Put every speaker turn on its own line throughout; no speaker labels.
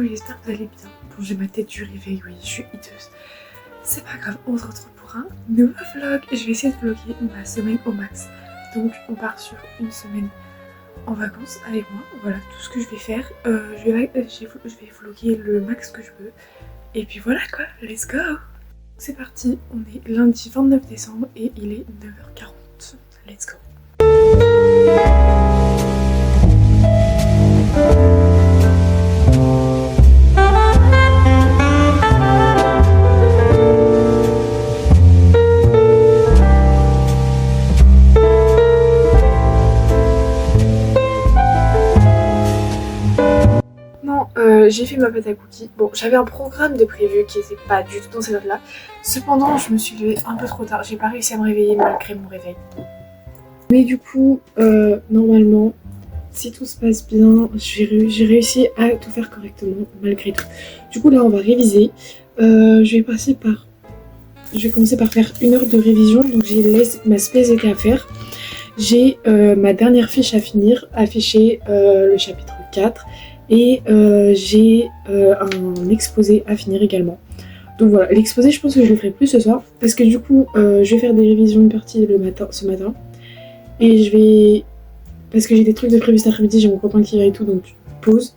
j'espère que vous allez bien. Bon, j'ai ma tête du réveil, oui, je suis hideuse. C'est pas grave, on se retrouve pour un nouveau vlog. Je vais essayer de vlogger ma semaine au max. Donc on part sur une semaine en vacances avec moi. Voilà tout ce que je vais faire. Je vais vlogger le max que je veux. Et puis voilà quoi, let's go. C'est parti, on est lundi 29 décembre et il est 9h40. Let's go. J'ai fait ma pâte à cookies. Bon, j'avais un programme de prévu qui était pas du tout dans cette note-là. Cependant, je me suis levée un peu trop tard. J'ai pas réussi à me réveiller malgré mon réveil. Mais du coup, normalement, si tout se passe bien, j'ai réussi à tout faire correctement malgré tout. Du coup, là, on va réviser. Je vais commencer par faire 1 heure de révision. Donc, j'ai ma spécialité à faire. J'ai ma dernière fiche à finir, afficher le chapitre 4. Et j'ai un exposé à finir également. Donc voilà, l'exposé je pense que je le ferai plus ce soir. Parce que du coup je vais faire des révisions de partie ce matin. Et parce que j'ai des trucs de prévu cet après-midi, j'ai mon copain qui va et tout, donc pause.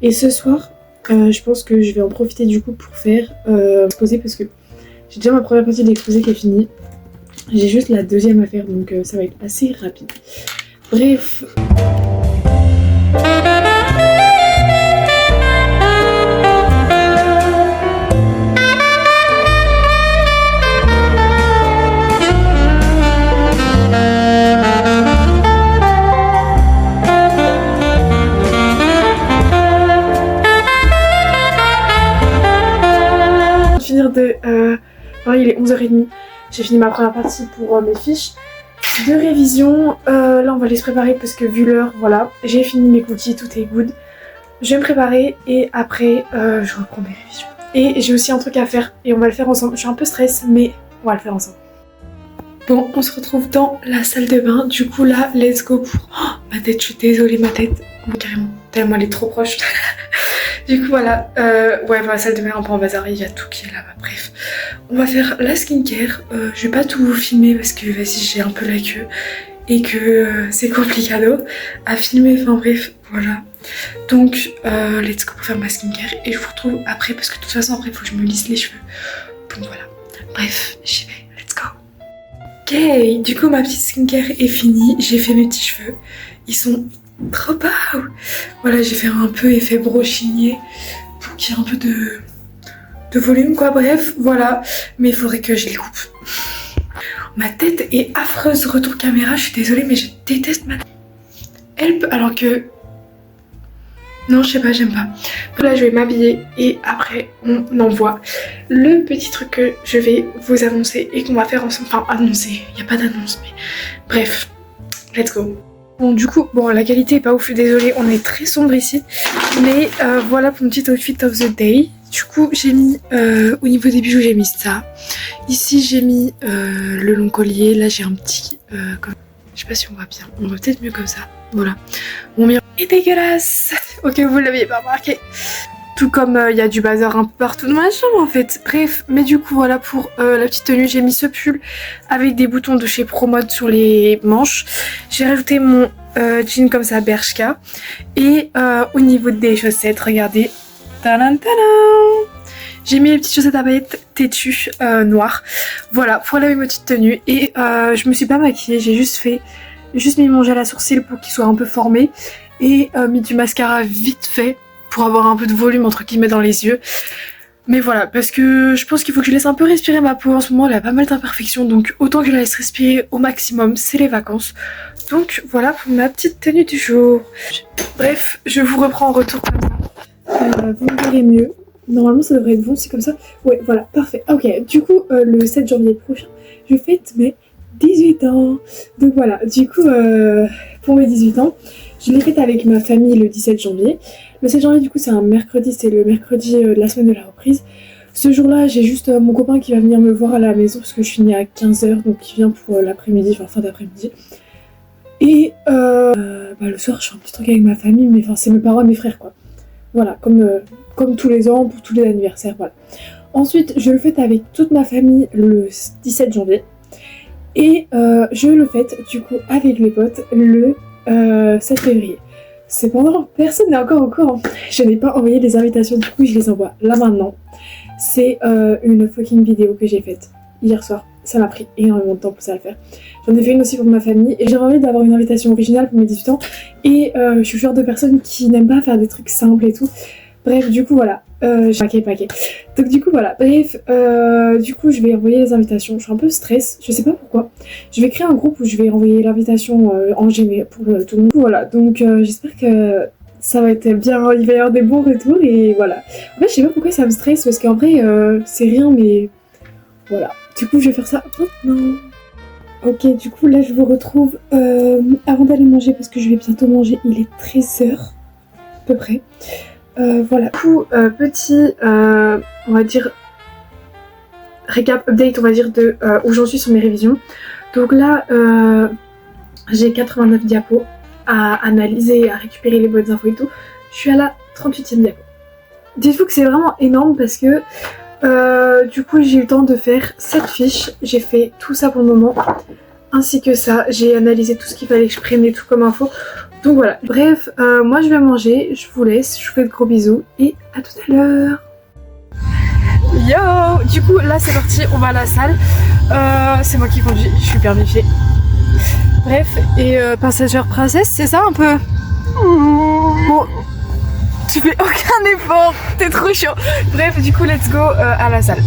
Et ce soir, je pense que je vais en profiter du coup pour faire l'exposé. Parce que j'ai déjà ma première partie de l'exposé qui est finie. J'ai juste la deuxième à faire, donc ça va être assez rapide. Bref. Il est 11h30, j'ai fini ma première partie pour mes fiches de révision. Là on va aller se préparer parce que vu l'heure, voilà, j'ai fini mes cookies, tout est good. Je vais me préparer et après je reprends mes révisions. Et j'ai aussi un truc à faire et on va le faire ensemble. Je suis un peu stress mais on va le faire ensemble. Bon, on se retrouve dans la salle de bain. Du coup là, let's go pour... Oh, ma tête, je suis désolée, ma tête. Carrément, tellement elle est trop proche. Du coup voilà, ouais, dans la salle de bain un peu en bazar, il y a tout qui est là-bas, bref. On va faire la skincare, je vais pas tout filmer parce que vas-y j'ai un peu la queue et que c'est complicado à filmer, enfin bref, voilà. Donc let's go pour faire ma skincare et je vous retrouve après parce que de toute façon après il faut que je me lisse les cheveux. Donc voilà, bref, j'y vais, let's go. Ok, du coup ma petite skincare est finie, j'ai fait mes petits cheveux, ils sont trop beau. Voilà, j'ai fait un peu effet brochinier pour qu'il y ait un peu de volume quoi, bref, voilà. Mais il faudrait que je les coupe. Ma tête est affreuse, retour caméra, je suis désolée mais je déteste ma tête. Help, alors que... Non, je sais pas, j'aime pas. Là, je vais m'habiller et après, on envoie le petit truc que je vais vous annoncer et qu'on va faire ensemble. Enfin, annoncer, il n'y a pas d'annonce, mais bref, let's go. Bon du coup, bon la qualité est pas ouf, je suis désolée, on est très sombre ici. Mais voilà pour mon petit outfit of the day. Du coup j'ai mis, au niveau des bijoux j'ai mis ça. Ici j'ai mis le long collier, là j'ai un petit, je sais pas si on voit bien, on voit peut-être mieux comme ça. Voilà, mon miroir est dégueulasse. Ok, vous l'aviez pas remarqué. Tout comme il y a du bazar un peu partout dans ma chambre en fait. Bref, mais du coup voilà pour la petite tenue. J'ai mis ce pull avec des boutons de chez Promode sur les manches. J'ai rajouté mon jean comme ça Bershka. Et au niveau des chaussettes, regardez. Tadam, tadam, j'ai mis les petites chaussettes à paillettes têtues noires. Voilà, pour laver ma petite tenue. Et je me suis pas maquillée, j'ai juste mis mon gel à sourcils pour qu'il soit un peu formé. Et mis du mascara vite fait. Pour avoir un peu de volume entre guillemets dans les yeux. Mais voilà, parce que je pense qu'il faut que je laisse un peu respirer ma peau. En ce moment elle a pas mal d'imperfections, donc autant que je la laisse respirer au maximum, c'est les vacances. Donc voilà pour ma petite tenue du jour. Bref, je vous reprends en retour comme ça. Vous me verrez mieux. Normalement ça devrait être bon, c'est comme ça. Ouais voilà, parfait. Ok, du coup le 7 janvier prochain, je fête mes 18 ans. Donc voilà, du coup pour mes 18 ans, je l'ai faite avec ma famille le 17 janvier. Le 7 janvier du coup c'est un mercredi, c'est le mercredi de la semaine de la reprise. Ce jour-là j'ai juste mon copain qui va venir me voir à la maison parce que je finis à 15h, donc il vient pour l'après-midi, enfin fin d'après-midi. Et le soir je fais un petit truc avec ma famille, mais enfin c'est mes parents et mes frères quoi. Voilà, comme tous les ans, pour tous les anniversaires, voilà. Ensuite, je le fête avec toute ma famille le 17 janvier. Et je le fête du coup avec mes potes le 7 février. Cependant, personne n'est encore au courant. Je n'ai pas envoyé les invitations, du coup je les envoie là maintenant. C'est une fucking vidéo que j'ai faite hier soir. Ça m'a pris énormément de temps pour ça le faire. J'en ai fait une aussi pour ma famille et j'ai envie d'avoir une invitation originale pour mes 18 ans. Et je suis le genre de personne qui n'aime pas faire des trucs simples et tout. Bref, du coup voilà. J'ai paquet. Donc du coup voilà. Bref, du coup je vais envoyer les invitations. Je suis un peu stress, je sais pas pourquoi. Je vais créer un groupe où je vais envoyer l'invitation en général pour tout le monde. Voilà, donc j'espère que ça va être bien, il va y avoir des bons retours et voilà. En fait je sais pas pourquoi ça me stresse parce qu'en vrai c'est rien mais voilà. Du coup je vais faire ça maintenant. Ok, du coup là je vous retrouve avant d'aller manger parce que je vais bientôt manger. Il est 13h à peu près. Voilà. Du coup petit on va dire récap, update on va dire de où j'en suis sur mes révisions. Donc là j'ai 89 diapos à analyser, à récupérer les bonnes infos et tout. Je suis à la 38e diapo. Dites-vous que c'est vraiment énorme parce que du coup j'ai eu le temps de faire 7 fiches. J'ai fait tout ça pour le moment. Ainsi que ça, j'ai analysé tout ce qu'il fallait que je prenne et tout comme info. Donc voilà, bref, moi je vais manger, je vous laisse, je vous fais de gros bisous et à tout à l'heure. Yo, du coup là c'est parti, on va à la salle. C'est moi qui conduis, je suis permifiée. Bref, et passagère princesse, c'est ça un peu. Bon, tu fais aucun effort, t'es trop chiant. Bref, du coup let's go à la salle.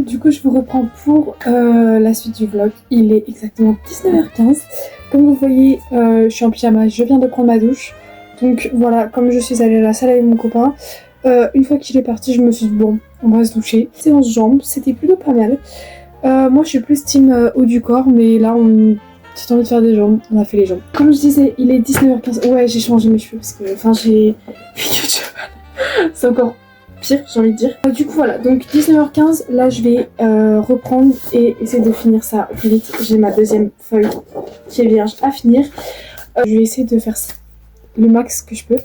Du coup je vous reprends pour la suite du vlog. Il est exactement 19h15. Comme vous voyez je suis en pyjama, je viens de prendre ma douche. Donc voilà, comme je suis allée à la salle avec mon copain, une fois qu'il est parti je me suis dit bon on va se doucher. Séance jambes, c'était plutôt pas mal. Moi je suis plus team haut du corps mais là j'ai envie de faire des jambes, on a fait les jambes. Comme je disais il est 19h15, ouais j'ai changé mes cheveux parce que enfin j'ai c'est encore pire j'ai envie de dire. Du coup voilà, donc 19h15, là je vais reprendre et essayer de finir ça au plus vite. J'ai ma deuxième feuille qui est vierge à finir. Je vais essayer de faire le max que je peux,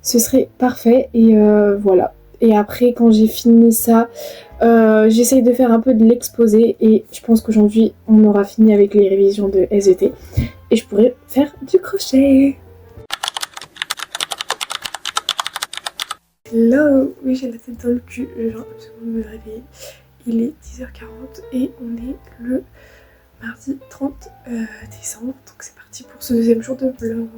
ce serait parfait et voilà. Et après quand j'ai fini ça, j'essaye de faire un peu de l'exposé et je pense qu'aujourd'hui on aura fini avec les révisions de SVT et je pourrais faire du crochet. Hello, oui j'ai la tête dans le cul, genre absolument me réveiller. Il est 10h40 et on est le mardi 30 décembre, donc c'est parti pour ce deuxième jour de vlog.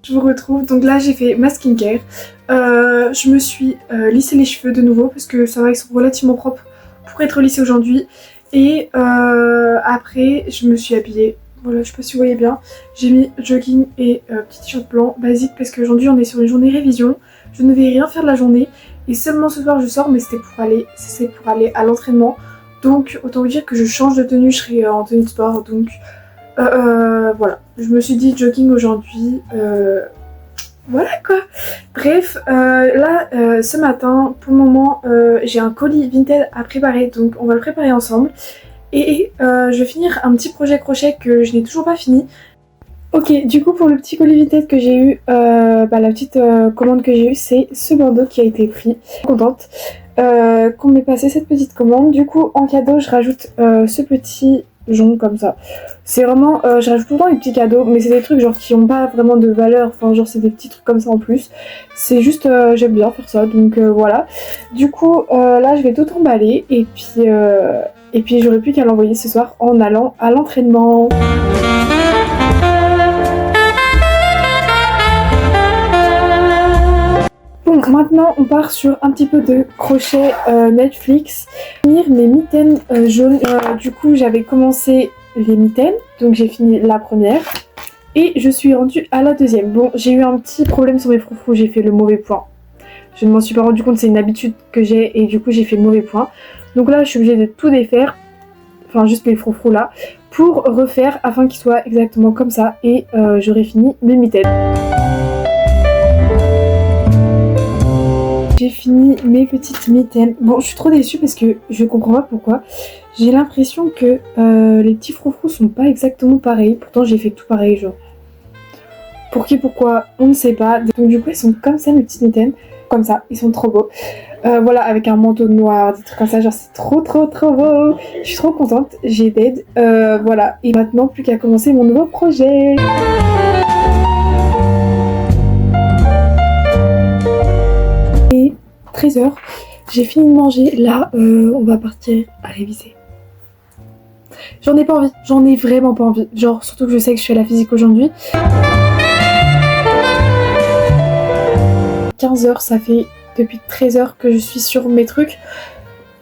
Je vous retrouve, donc là j'ai fait ma skincare, je me suis lissé les cheveux de nouveau parce que ça va, ils sont relativement propres pour être lissés aujourd'hui. Et après je me suis habillée, voilà je sais pas si vous voyez bien, j'ai mis jogging et petit t-shirt blanc basique parce qu'aujourd'hui on est sur une journée révision. Je ne vais rien faire de la journée et seulement ce soir je sors mais c'est pour aller à l'entraînement. Donc autant vous dire que je change de tenue, je serai en tenue de sport donc voilà. Je me suis dit jogging aujourd'hui, voilà quoi. Bref, là ce matin pour le moment j'ai un colis Vinted à préparer donc on va le préparer ensemble. Et je vais finir un petit projet crochet que je n'ai toujours pas fini. Ok, du coup pour le petit colis Vinted que j'ai eu, la petite commande que j'ai eue c'est ce bandeau qui a été pris. Je suis contente qu'on m'ait passé cette petite commande. Du coup en cadeau je rajoute ce petit jonc comme ça. C'est vraiment, je rajoute tout le temps des petits cadeaux mais c'est des trucs genre qui n'ont pas vraiment de valeur. Enfin genre c'est des petits trucs comme ça en plus. C'est juste, j'aime bien faire ça donc voilà. Du coup là je vais tout emballer et puis Et puis j'aurais plus qu'à l'envoyer ce soir en allant à l'entraînement. Bon, maintenant on part sur un petit peu de crochet Netflix. Finir mes mitaines jaunes. Du coup j'avais commencé les mitaines, donc j'ai fini la première. Et je suis rendue à la deuxième. Bon, j'ai eu un petit problème sur mes froufrous, j'ai fait le mauvais point. Je ne m'en suis pas rendu compte, c'est une habitude que j'ai et du coup j'ai fait le mauvais point. Donc là je suis obligée de tout défaire, enfin juste les froufrous là, pour refaire afin qu'ils soient exactement comme ça et j'aurai fini mes mitaines. J'ai fini mes petites mitaines. Bon, je suis trop déçue parce que je comprends pas pourquoi. J'ai l'impression que les petits froufrous sont pas exactement pareils. Pourtant, j'ai fait tout pareil, genre. Pour qui, pourquoi, on ne sait pas. Donc du coup, ils sont comme ça, mes petites mitaines. Comme ça, ils sont trop beaux. Voilà, avec un manteau noir, des trucs comme ça. Genre, c'est trop beau. Je suis trop contente. J'ai d'aide. Voilà. Et maintenant, plus qu'à commencer mon nouveau projet. 13h, j'ai fini de manger, là on va partir à réviser. J'en ai pas envie, j'en ai vraiment pas envie, genre surtout que je sais que je fais la physique aujourd'hui. 15h, ça fait depuis 13h que je suis sur mes trucs.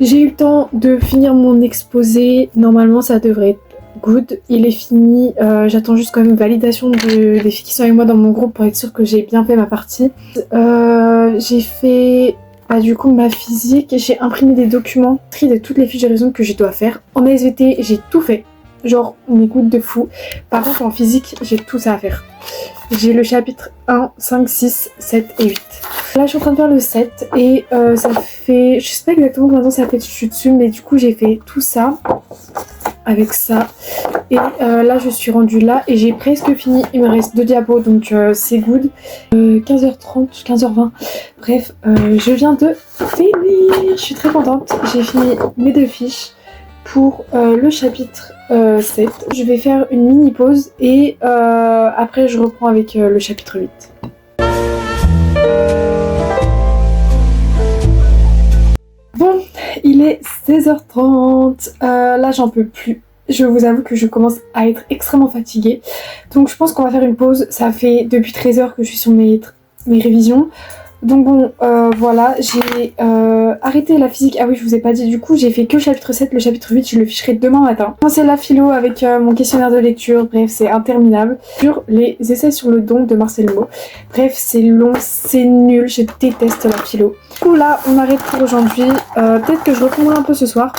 J'ai eu le temps de finir mon exposé, normalement ça devrait être good, il est fini, j'attends juste quand même validation des filles qui sont avec moi dans mon groupe pour être sûre que j'ai bien fait ma partie. J'ai fait... du coup ma physique, j'ai imprimé des documents, tri de toutes les fiches de raison que je dois faire. En SVT j'ai tout fait, genre mes gouttes de fou. Par contre en physique j'ai tout ça à faire. J'ai le chapitre 1, 5, 6, 7 et 8. Là je suis en train de faire le 7 et ça fait, je sais pas exactement combien de temps ça fait que je suis dessus, mais du coup j'ai fait tout ça avec ça. Et là je suis rendue là et j'ai presque fini, il me reste 2 diapos donc c'est good. 15h30, 15h20, bref je viens de finir, je suis très contente, j'ai fini mes 2 fiches pour le chapitre 7. Je vais faire une mini pause et après je reprends avec le chapitre 8. Bon, il est 16h30, là j'en peux plus. Je vous avoue que je commence à être extrêmement fatiguée. Donc je pense qu'on va faire une pause. Ça fait depuis 13h que je suis sur mes révisions. Donc bon, voilà, j'ai arrêté la physique. Ah oui, je vous ai pas dit. Du coup, j'ai fait que le chapitre 7. Le chapitre 8, je le ficherai demain matin. C'est la philo avec mon questionnaire de lecture. Bref, c'est interminable. Sur les essais sur le don de Marcel Mo. Bref, c'est long, c'est nul. Je déteste la philo. Du coup, là, on arrête pour aujourd'hui. Peut-être que je reprendrai un peu ce soir.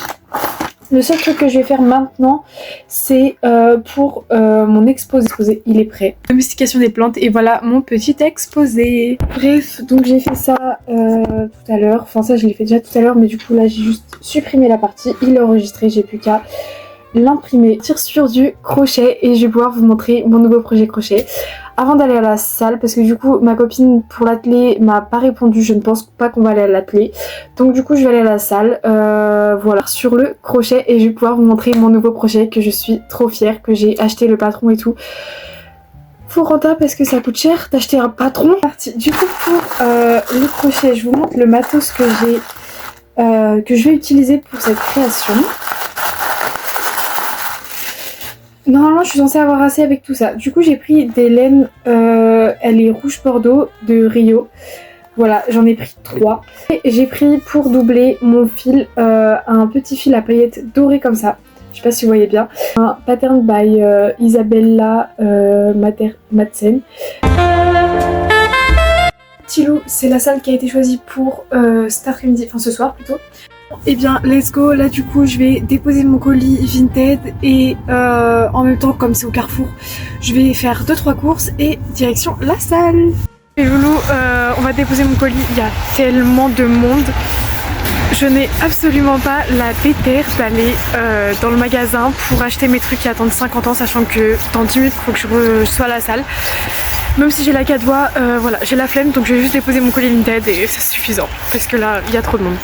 Le seul truc que je vais faire maintenant, c'est pour mon exposé. Il est prêt. Domestication des plantes et voilà mon petit exposé. Bref, donc j'ai fait ça tout à l'heure. Enfin ça je l'ai fait déjà tout à l'heure, mais du coup là j'ai juste supprimé la partie. Il est enregistré, j'ai plus qu'à l'imprimer. Tire sur du crochet et je vais pouvoir vous montrer mon nouveau projet crochet. Avant d'aller à la salle, parce que du coup ma copine pour l'atelier m'a pas répondu, je ne pense pas qu'on va aller à l'atelier, donc du coup je vais aller à la salle, voilà, sur le crochet et je vais pouvoir vous montrer mon nouveau projet que je suis trop fière, que j'ai acheté le patron et tout. Faut rentable parce que ça coûte cher d'acheter un patron. Parti. Du coup pour le crochet, je vous montre le matos que j'ai, que je vais utiliser pour cette création. Normalement je suis censée avoir assez avec tout ça. Du coup j'ai pris des laines, elle est rouge bordeaux de Rio. Voilà, j'en ai pris 3. Et j'ai pris pour doubler mon fil, un petit fil à paillettes dorées comme ça. Je sais pas si vous voyez bien. Un pattern by Isabella Madsen. Tilou, c'est la salle qui a été choisie pour cet après-midi, enfin ce soir plutôt. Et bien let's go, là du coup je vais déposer mon colis Vinted et en même temps comme c'est au Carrefour je vais faire 2-3 courses et direction la salle. Et Loulou, on va déposer mon colis, il y a tellement de monde. Je n'ai absolument pas la déterre d'aller dans le magasin pour acheter mes trucs qui attendent 50 ans, sachant que dans 10 minutes il faut que je sois à la salle. Même si j'ai la 4 voies, voilà, j'ai la flemme donc je vais juste déposer mon colis Vinted et c'est suffisant parce que là il y a trop de monde.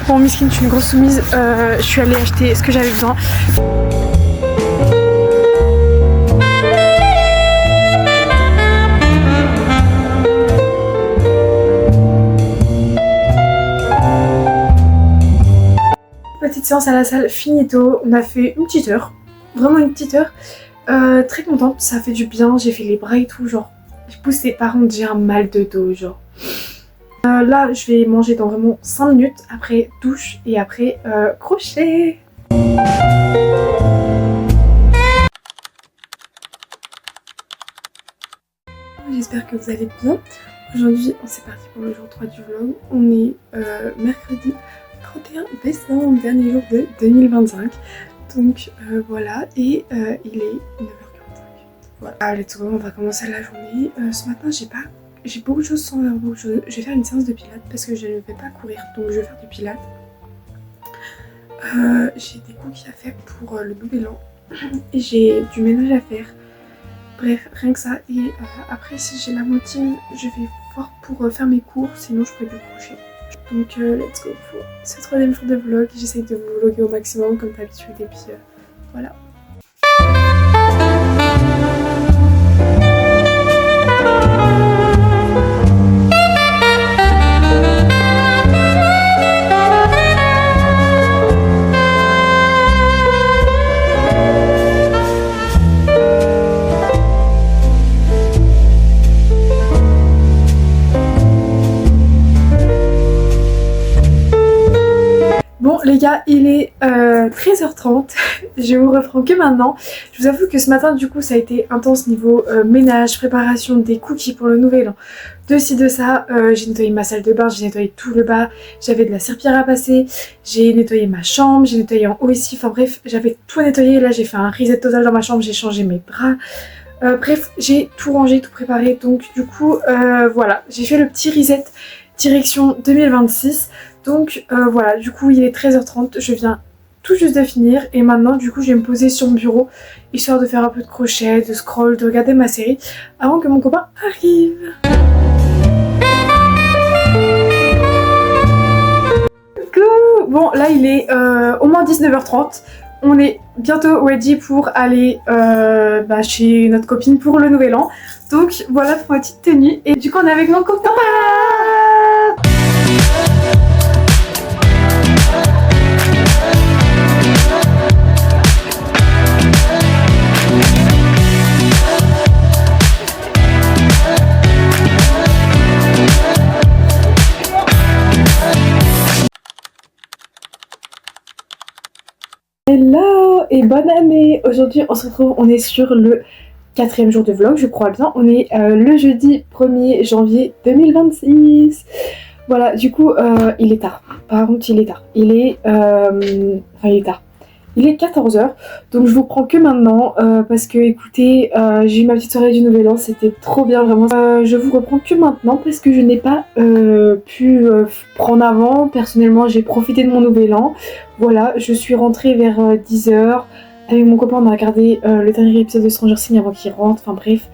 Bon Miskine, je suis une grosse soumise, je suis allée acheter ce que j'avais besoin. séance à la salle finito. On a fait une petite heure, vraiment une petite heure. Très contente, ça fait du bien, j'ai fait les bras et tout, genre j'ai poussé. Par contre j'ai un mal de dos, genre. Là je vais manger dans vraiment 5 minutes, après douche et après crochet. J'espère que vous allez bien. Aujourd'hui c'est parti pour le jour 3 du vlog. On est mercredi 31 décembre, dernier jour de 2025. Donc voilà, et il est 9h45. Voilà, let's go, on va commencer la journée. Ce matin j'ai beaucoup de choses sans faire beaucoup de choses. Je vais faire une séance de pilates parce que je ne vais pas courir, donc je vais faire du pilates. J'ai des cookies à faire pour le nouvel an et j'ai du ménage à faire. Bref, rien que ça. Et après, si j'ai la motive, je vais voir pour faire mes cours, sinon je ferai du crochet. Donc let's go pour ce 3e jour de vlog. J'essaye de vous vlogger au maximum comme d'habitude et puis voilà. Bon les gars, il est 13h30, je vous reprends que maintenant. Je vous avoue que ce matin du coup ça a été intense niveau ménage, préparation des cookies pour le nouvel an. De ci de ça, j'ai nettoyé ma salle de bain, j'ai nettoyé tout le bas, j'avais de la serpillière à passer, j'ai nettoyé ma chambre, j'ai nettoyé en haut ici, enfin bref, j'avais tout nettoyé. Là j'ai fait un reset total dans ma chambre, j'ai changé mes draps. Bref, j'ai tout rangé, tout préparé, donc du coup voilà, j'ai fait le petit reset direction 2026. Donc voilà, du coup il est 13h30, je viens tout juste de finir et maintenant du coup je vais me poser sur mon bureau histoire de faire un peu de crochet, de scroll, de regarder ma série avant que mon copain arrive. Coucou. Bon là il est au moins 19h30, on est bientôt ready pour aller chez notre copine pour le nouvel an. Donc voilà pour ma petite tenue et du coup on est avec mon copain. Hello et bonne année. Aujourd'hui on se retrouve, on est sur le 4e jour de vlog je crois bien. On est le jeudi 1er janvier 2026. Voilà du coup il est tard. Par contre il est tard. Il est tard. Il est 14h, donc je vous prends que maintenant parce que écoutez, j'ai eu ma petite soirée du nouvel an, c'était trop bien vraiment. Je vous reprends que maintenant parce que je n'ai pas pu prendre avant. Personnellement j'ai profité de mon nouvel an. Voilà, je suis rentrée vers 10h. Avec mon copain on a regardé le dernier épisode de Stranger Things avant qu'il rentre, enfin bref.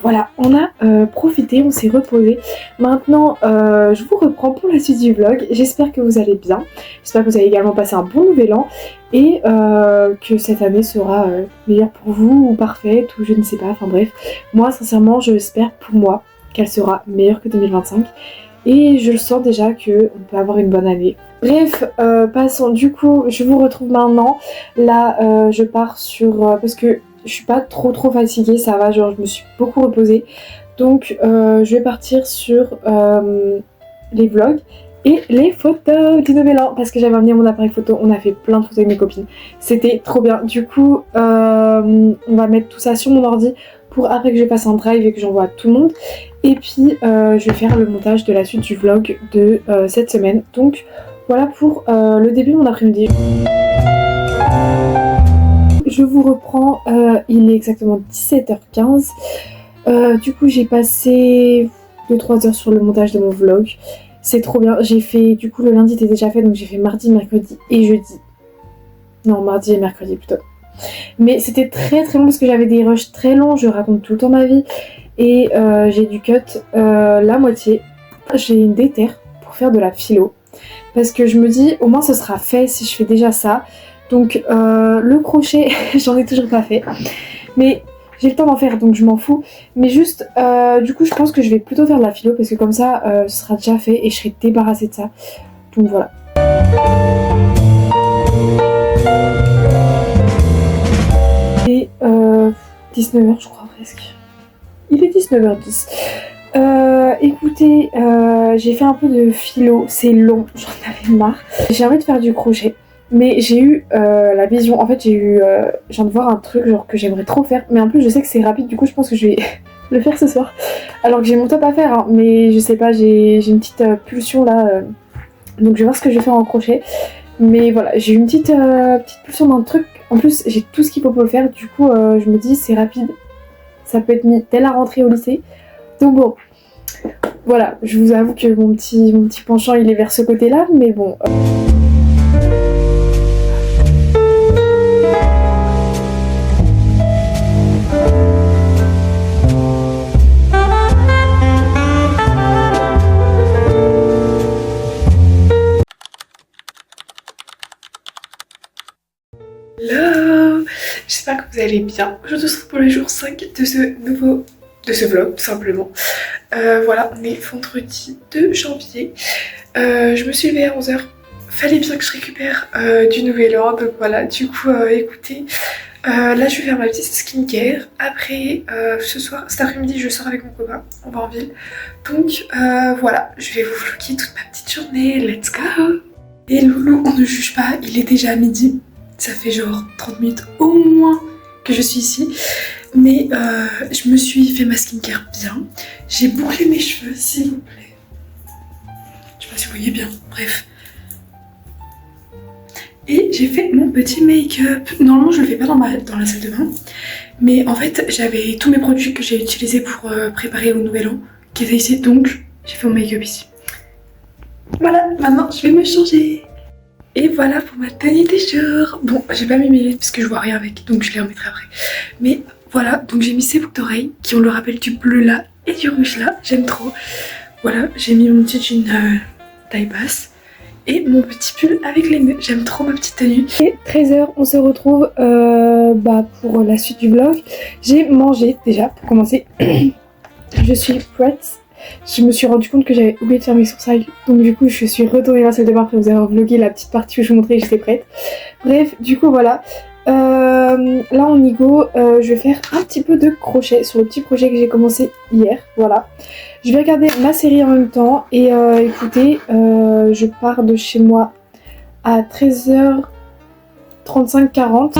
Voilà, on a profité, on s'est reposé. Maintenant, je vous reprends pour la suite du vlog. J'espère que vous allez bien. J'espère que vous avez également passé un bon nouvel an. Et que cette année sera meilleure pour vous ou parfaite ou je ne sais pas. Enfin bref, moi sincèrement, j'espère pour moi qu'elle sera meilleure que 2025. Et je le sens déjà qu'on peut avoir une bonne année. Bref, passons. Du coup, je vous retrouve maintenant. Là, je pars sur... parce que je suis pas trop fatiguée, ça va, genre je me suis beaucoup reposée. Donc je vais partir sur les vlogs et les photos du nouvel an. Parce que j'avais amené mon appareil photo, on a fait plein de photos avec mes copines. C'était trop bien. Du coup, on va mettre tout ça sur mon ordi pour après que je fasse un drive et que j'envoie à tout le monde. Et puis je vais faire le montage de la suite du vlog de cette semaine. Donc voilà pour le début de mon après-midi. Je vous reprends, il est exactement 17h15. Du coup j'ai passé 2-3 heures sur le montage de mon vlog. C'est trop bien. J'ai fait, du coup le lundi était déjà fait, donc j'ai fait mardi, mercredi et jeudi. Non, mardi et mercredi plutôt. Mais c'était très long parce que j'avais des rushs très longs, je raconte tout le temps ma vie. Et j'ai dû cut la moitié. J'ai une déterre pour faire de la philo. Parce que je me dis, au moins ce sera fait si je fais déjà ça. Donc le crochet, j'en ai toujours pas fait. Mais j'ai le temps d'en faire, donc je m'en fous. Mais juste, du coup, je pense que je vais plutôt faire de la philo. Parce que comme ça, ce sera déjà fait et je serai débarrassée de ça. Donc voilà. 19h je crois presque. Il est 19h10. Écoutez, j'ai fait un peu de philo, c'est long, j'en avais marre. J'ai envie de faire du crochet, mais j'ai eu la vision, en fait je viens de voir un truc genre que j'aimerais trop faire, mais en plus je sais que c'est rapide, du coup je pense que je vais le faire ce soir. Alors que j'ai mon top à faire, hein, mais je sais pas, j'ai une petite pulsion là, donc je vais voir ce que je vais faire en crochet. Mais voilà, j'ai une petite pulsion d'un truc, en plus j'ai tout ce qu'il faut pour le faire, du coup je me dis c'est rapide, ça peut être mis dès la rentrée au lycée. Donc bon, voilà, je vous avoue que mon petit penchant il est vers ce côté-là, mais bon. Hello, j'espère que vous allez bien. Je te retrouve pour le jour 5 de ce vlog tout simplement. Voilà, on est vendredi 2 janvier. Je me suis levée à 11h. Fallait bien que je récupère du nouvel an. Donc voilà, du coup écoutez, là je vais faire ma petite skincare. Après ce soir, cet après-midi je sors avec mon copain, on va en ville. Donc voilà, je vais vous vlogger toute ma petite journée, let's go. Et loulou, on ne juge pas, il est déjà midi. Ça fait genre 30 minutes au moins que je suis ici. Mais je me suis fait ma skincare bien. J'ai bouclé mes cheveux, s'il vous plaît. Je sais pas si vous voyez bien, bref. Et j'ai fait mon petit make-up. Normalement je le fais pas dans la salle de bain. Mais en fait j'avais tous mes produits que j'ai utilisés pour préparer au nouvel an qui étaient ici. Donc j'ai fait mon make-up ici. Voilà, maintenant je vais me changer. Et voilà pour ma tenue du jour. Bon, j'ai pas mis mes lunettes parce que je vois rien avec, donc je les remettrai après. Mais voilà, donc j'ai mis ces boucles d'oreilles qui ont le rappel du bleu là et du rouge là. J'aime trop. Voilà, j'ai mis mon petit jean taille basse et mon petit pull avec les nœuds. J'aime trop ma petite tenue. Et 13h, on se retrouve pour la suite du vlog. J'ai mangé déjà pour commencer. Je suis prête. Je me suis rendu compte que j'avais oublié de faire mes sourcils, donc du coup je suis retournée dans la salle de bain après vous avoir vlogué la petite partie où je vous montrais que j'étais prête. Bref, du coup voilà, là on y go, je vais faire un petit peu de crochet sur le petit projet que j'ai commencé hier, voilà. Je vais regarder ma série en même temps et écoutez, je pars de chez moi à 13h35-40.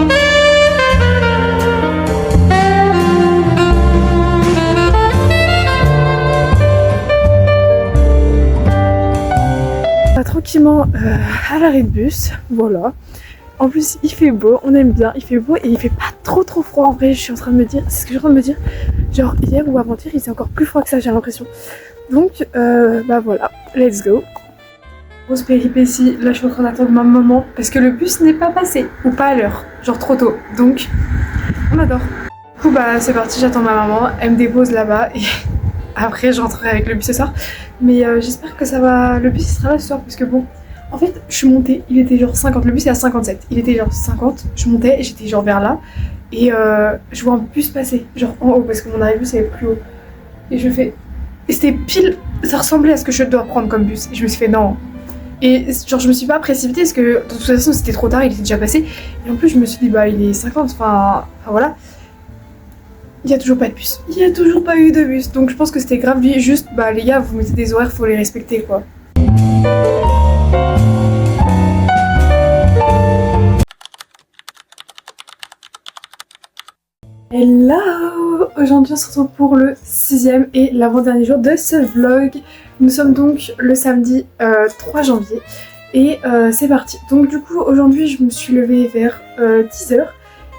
Tranquillement à l'arrêt de bus, voilà. En plus il fait beau, on aime bien, il fait beau et il fait pas trop froid en vrai. Je suis en train de me dire, c'est ce que je suis en train de me dire, genre hier ou avant-hier il faisait encore plus froid que ça, j'ai l'impression. Donc bah voilà, let's go. Grosse péripétie, là je suis en train d'attendre ma maman parce que le bus n'est pas passé, ou pas à l'heure, genre trop tôt, donc on adore. Du coup bah c'est parti, j'attends ma maman, elle me dépose là-bas et après je rentrerai avec le bus ce soir. Mais j'espère que ça va, le bus sera là ce soir parce que bon, en fait je suis montée, il était genre 50, le bus est à 57, il était genre 50, je montais et j'étais genre vers là et je vois un bus passer, genre en haut parce que mon arrivée c'est plus haut. Et je fais, et c'était pile, ça ressemblait à ce que je dois prendre comme bus et je me suis fait non. Et genre je me suis pas précipitée parce que de toute façon c'était trop tard, il était déjà passé. Et en plus je me suis dit bah il est 50, enfin voilà. Il y a toujours pas de bus. Il y a toujours pas eu de bus. Donc je pense que c'était grave lui. Juste, bah les gars, vous mettez des horaires, faut les respecter quoi. Hello! Aujourd'hui on se retrouve pour le 6e et l'avant-dernier jour de ce vlog. Nous sommes donc le samedi 3 janvier. Et c'est parti. Donc du coup aujourd'hui je me suis levée vers 10h.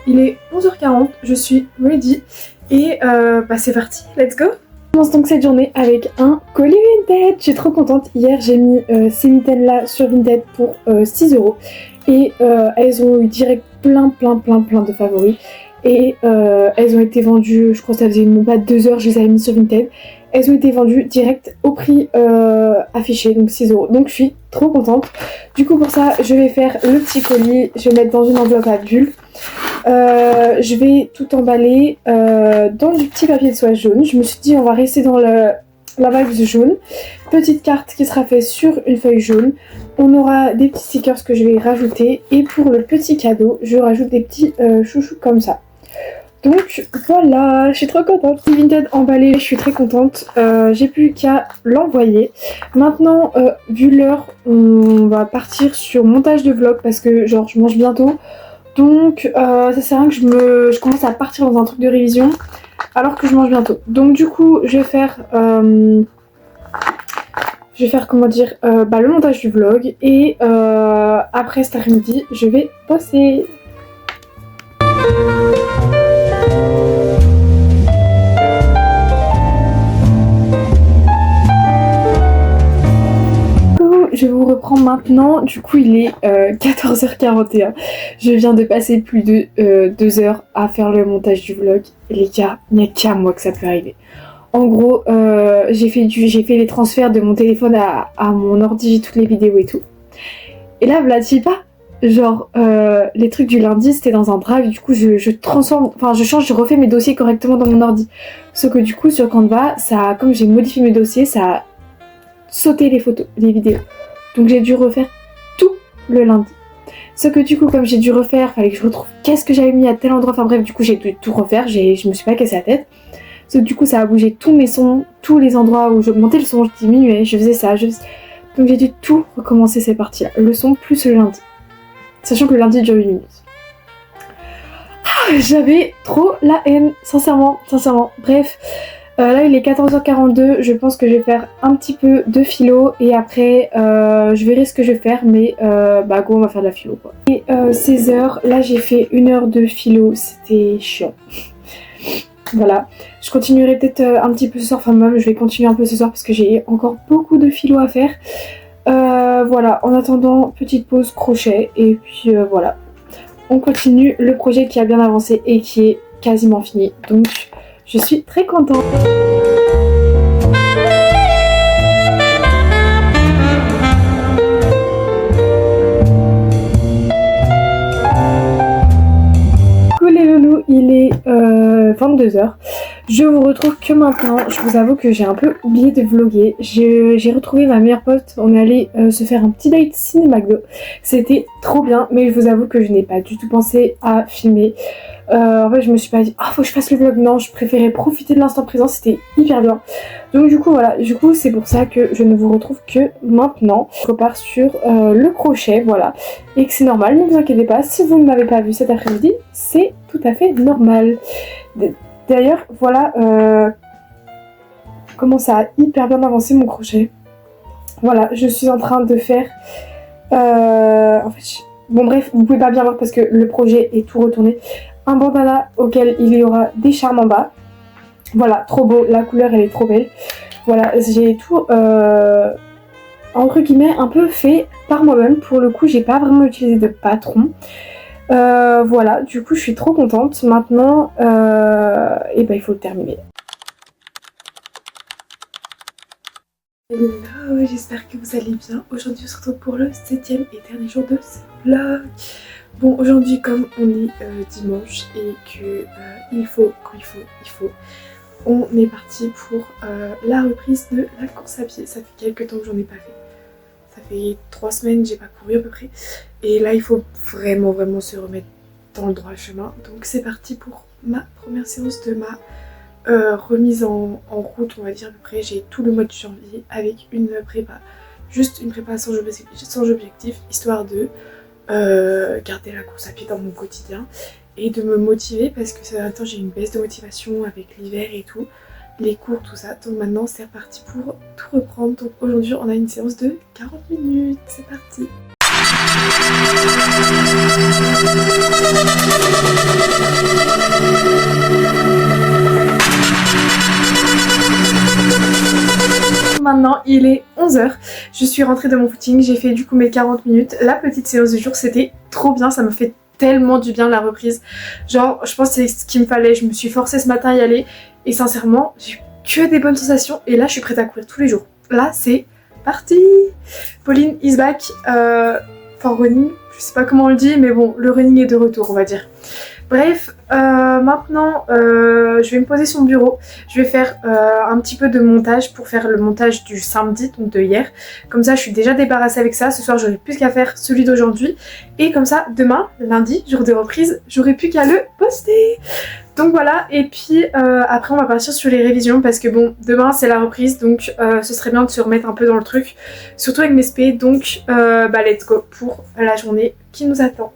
Il est 11h40, je suis ready et bah c'est parti, let's go. Je commence donc cette journée avec un colis Vinted, je suis trop contente. Hier j'ai mis ces mitaines là sur Vinted pour 6 € et elles ont eu direct plein de favoris et elles ont été vendues, je crois que ça faisait même pas 2 heures, je les avais mis sur Vinted. Elles ont été vendues direct au prix affiché, donc 6 €. Donc je suis trop contente. Du coup pour ça, je vais faire le petit colis, je vais mettre dans une enveloppe à bulles. Je vais tout emballer dans du petit papier de soie jaune. Je me suis dit on va rester dans la vibe jaune. Petite carte qui sera faite sur une feuille jaune. On aura des petits stickers que je vais rajouter. Et pour le petit cadeau, je rajoute des petits chouchous comme ça. Donc voilà, je suis trop contente. Vinted emballé, je suis très contente. J'ai plus qu'à l'envoyer. Maintenant, vu l'heure, on va partir sur montage de vlog parce que genre je mange bientôt. Donc ça sert à rien que je commence à partir dans un truc de révision alors que je mange bientôt. Donc du coup, je vais faire comment dire, le montage du vlog et après cet après-midi, je vais bosser. Je vous reprends maintenant, du coup il est 14h41, je viens de passer plus de 2 heures à faire le montage du vlog. Et les gars, il n'y a qu'à moi que ça peut arriver. En gros, j'ai fait les transferts de mon téléphone à mon ordi, toutes les vidéos et tout. Et là, Vladi pas, genre les trucs du lundi c'était dans un drive, du coup je change, je refais mes dossiers correctement dans mon ordi. Sauf que du coup sur Canva, comme j'ai modifié mes dossiers, ça a sauté les photos, les vidéos. Donc j'ai dû refaire tout le lundi. Sauf que du coup, comme j'ai dû refaire, fallait que je retrouve qu'est-ce que j'avais mis à tel endroit. Enfin bref, du coup j'ai dû tout refaire, je me suis pas cassé la tête. Sauf que du coup ça a bougé tous mes sons, tous les endroits où j'augmentais le son, je diminuais, je faisais ça, donc j'ai dû tout recommencer ces parties-là. Le son plus le lundi. Sachant que le lundi dure 8 minutes. J'avais trop la haine, sincèrement. Bref. Là il est 14h42, je pense que je vais faire un petit peu de philo et après je verrai ce que je vais faire, mais go, on va faire de la philo quoi. Et 16h, là j'ai fait 1 heure de philo, c'était chiant. Voilà, je continuerai peut-être un petit peu ce soir, enfin même je vais continuer un peu ce soir parce que j'ai encore beaucoup de philo à faire. Voilà, en attendant, petite pause crochet et puis voilà. On continue le projet qui a bien avancé et qui est quasiment fini, donc je suis très contente. Coucou les loulous, il est 22h. Je vous retrouve que maintenant. Je vous avoue que j'ai un peu oublié de vlogger. J'ai retrouvé ma meilleure pote. On est allé se faire un petit date ciné-McDo. C'était trop bien, mais je vous avoue que je n'ai pas du tout pensé à filmer. En fait, je me suis pas dit, faut que je fasse le vlog. Non, je préférais profiter de l'instant présent. C'était hyper bien. Donc du coup, voilà. Du coup, c'est pour ça que je ne vous retrouve que maintenant. Je repars sur le crochet, voilà. Et que c'est normal, ne vous inquiétez pas. Si vous ne m'avez pas vu cet après-midi, c'est tout à fait normal. D'ailleurs, voilà comment ça a hyper bien avancé mon crochet. Voilà, je suis en train de faire... en fait, bon bref, vous pouvez pas bien voir parce que le projet est tout retourné. Un bandana auquel il y aura des charmes en bas. Voilà, trop beau, la couleur elle est trop belle. Voilà, j'ai tout entre guillemets un peu fait par moi-même. Pour le coup, j'ai pas vraiment utilisé de patron. Voilà, du coup je suis trop contente. Maintenant, il faut le terminer. Hello, j'espère que vous allez bien. Aujourd'hui on se retrouve pour le 7e et dernier jour de ce vlog. Bon, aujourd'hui comme on est dimanche et que il faut, on est parti pour la reprise de la course à pied. Ça fait quelques temps que j'en ai pas fait. Ça fait 3 semaines, j'ai pas couru à peu près. Et là, il faut vraiment se remettre dans le droit chemin. Donc c'est parti pour ma première séance de ma remise en route, on va dire à peu près. J'ai tout le mois de janvier avec une prépa. Juste une prépa sans objectif, histoire de garder la course à pied dans mon quotidien. Et de me motiver parce que ces derniers temps, j'ai une baisse de motivation avec l'hiver et tout. Les cours, tout ça. Donc maintenant c'est reparti pour tout reprendre. Donc aujourd'hui on a une séance de 40 minutes. C'est parti. Maintenant il est 11h. Je suis rentrée de mon footing. J'ai fait du coup mes 40 minutes. La petite séance du jour, c'était trop bien. Ça me fait tellement du bien la reprise. Genre je pense que c'est ce qu'il me fallait. Je me suis forcée ce matin à y aller. Et sincèrement, j'ai que des bonnes sensations et là je suis prête à courir tous les jours. Là c'est parti. Pauline is back for running. Je sais pas comment on le dit mais bon, le running est de retour on va dire. Bref, maintenant je vais me poser sur mon bureau. Je vais faire un petit peu de montage pour faire le montage du samedi, donc de hier. Comme ça je suis déjà débarrassée avec ça. Ce soir j'aurai plus qu'à faire celui d'aujourd'hui. Et comme ça demain, lundi, jour de reprise, j'aurai plus qu'à le poster. Donc voilà, et puis après on va partir sur les révisions parce que bon, demain c'est la reprise, donc ce serait bien de se remettre un peu dans le truc, surtout avec mes spé, donc let's go pour la journée qui nous attend.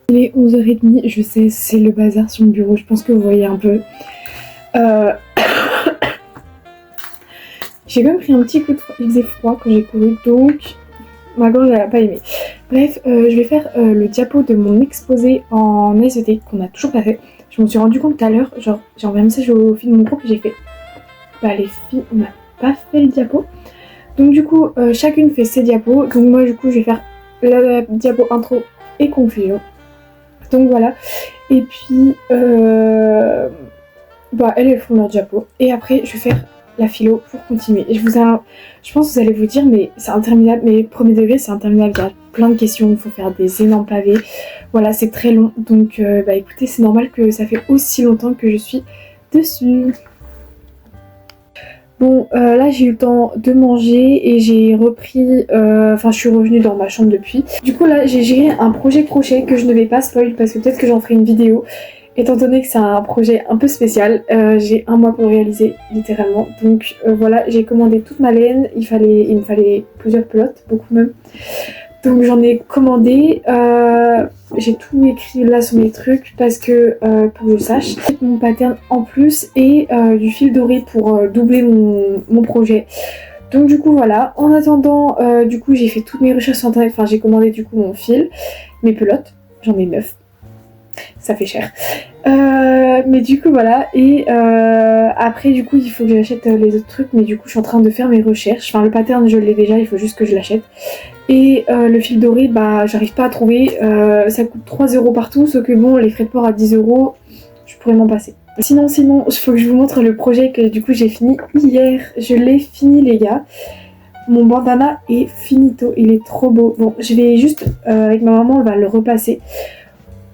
Il est 11h30, je sais, c'est le bazar sur mon bureau, je pense que vous voyez un peu. J'ai quand même pris un petit coup de froid, il faisait froid quand j'ai couru, donc ma gorge elle a pas aimé. Bref, je vais faire le diapo de mon exposé en SVT qu'on a toujours pas fait. Je me suis rendu compte tout à l'heure, genre j'ai envoyé un message aux filles de mon groupe et j'ai fait les filles on n'a pas fait le diapo. Donc du coup chacune fait ses diapos, donc moi du coup je vais faire la diapo intro et conclusion. Donc voilà, et puis elles font leur diapo et après je vais faire la philo pour continuer. Et je pense que vous allez vous dire mais c'est interminable, mais premier degré c'est interminable, il y a plein de questions, il faut faire des énormes pavés, voilà c'est très long, donc écoutez c'est normal que ça fait aussi longtemps que je suis dessus. Bon là j'ai eu le temps de manger et j'ai repris, je suis revenue dans ma chambre depuis. Du coup là j'ai géré un projet crochet que je ne vais pas spoil parce que peut-être que j'en ferai une vidéo. Étant donné que c'est un projet un peu spécial, j'ai un mois pour le réaliser littéralement. Donc voilà, j'ai commandé toute ma laine, il me fallait plusieurs pelotes, beaucoup même. Donc j'en ai commandé, j'ai tout écrit là sur mes trucs parce que pour que je sache. Mon pattern en plus et du fil doré pour doubler mon projet. Donc du coup voilà, en attendant du coup j'ai fait toutes mes recherches sur internet, j'ai commandé du coup mon fil, mes pelotes, j'en ai 9. Ça fait cher. Mais du coup voilà, et après du coup il faut que j'achète les autres trucs, mais du coup je suis en train de faire mes recherches. Le pattern je l'ai déjà, il faut juste que je l'achète. Et le fil doré, j'arrive pas à trouver, ça coûte 3 € partout, sauf que bon les frais de port à 10 €, je pourrais m'en passer. Sinon il faut que je vous montre le projet que du coup j'ai fini hier. Je l'ai fini les gars. Mon bandana est finito, il est trop beau. Bon je vais juste, avec ma maman on va le repasser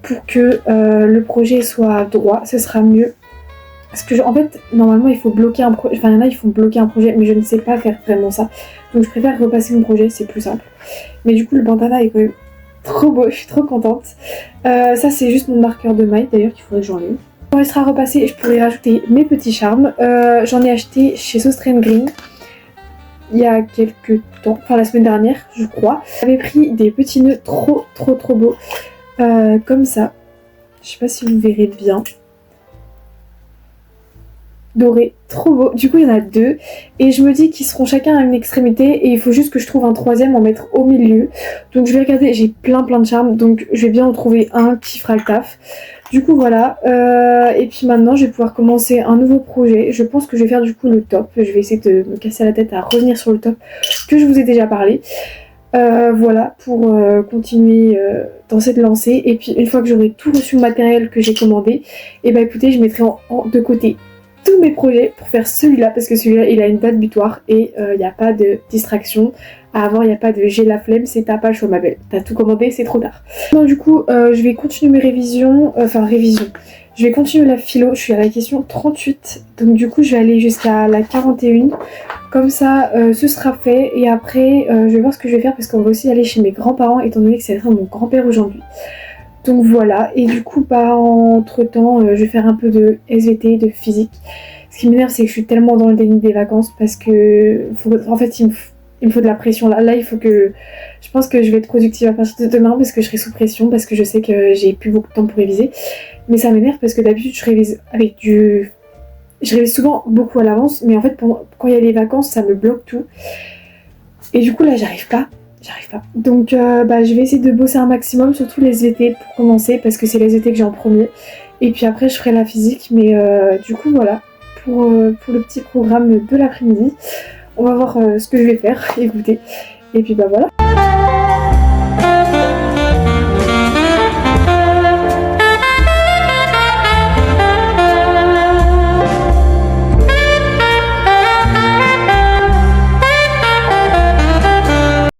pour que le projet soit droit, ce sera mieux. Parce que en fait, normalement il faut bloquer un projet, il y en a ils font bloquer un projet, mais je ne sais pas faire vraiment ça. Donc je préfère repasser mon projet, c'est plus simple. Mais du coup le bandana est quand même trop beau, je suis trop contente. Ça c'est juste mon marqueur de maille d'ailleurs qu'il faudrait que j'enlève. Quand il sera repassé, je pourrai rajouter mes petits charmes. J'en ai acheté chez Sostrain Green il y a quelques temps, la semaine dernière je crois. J'avais pris des petits nœuds trop beaux. Comme ça, je sais pas si vous verrez bien, doré, trop beau. Du coup il y en a 2 et je me dis qu'ils seront chacun à une extrémité et il faut juste que je trouve un troisième en mettre au milieu. Donc je vais regarder, j'ai plein de charmes, donc je vais bien en trouver un qui fera le taf. Du coup voilà, et puis maintenant je vais pouvoir commencer un nouveau projet. Je pense que je vais faire du coup le top, je vais essayer de me casser la tête à revenir sur le top que je vous ai déjà parlé. Voilà, pour continuer dans cette lancée. Et puis une fois que j'aurai tout reçu le matériel que j'ai commandé, et écoutez, je mettrai de côté tous mes projets pour faire celui-là, parce que celui-là il a une date butoir et il n'y a pas de distraction à avoir, il n'y a pas de j'ai la flemme, c'est ta page, ma belle, t'as tout commandé, c'est trop tard. Donc du coup je vais continuer mes révisions, je vais continuer la philo, je suis à la question 38, donc du coup je vais aller jusqu'à la 41. Comme ça, ce sera fait et après, je vais voir ce que je vais faire parce qu'on va aussi aller chez mes grands-parents étant donné que c'est mon grand-père aujourd'hui. Donc voilà, et du coup, entre temps, je vais faire un peu de SVT, de physique. Ce qui m'énerve, c'est que je suis tellement dans le déni des vacances parce que, en fait, il me faut de la pression. Là, il faut que... Je pense que je vais être productive à partir de demain parce que je serai sous pression, parce que je sais que j'ai plus beaucoup de temps pour réviser. Mais ça m'énerve parce que d'habitude, je révise avec du... Je révise souvent beaucoup à l'avance, mais en fait, quand il y a les vacances, ça me bloque tout. Et du coup, là, j'arrive pas. Donc, je vais essayer de bosser un maximum, surtout les SVT pour commencer, parce que c'est les SVT que j'ai en premier. Et puis après, je ferai la physique, mais du coup, voilà, pour le petit programme de l'après-midi. On va voir ce que je vais faire, écoutez. Et puis, voilà.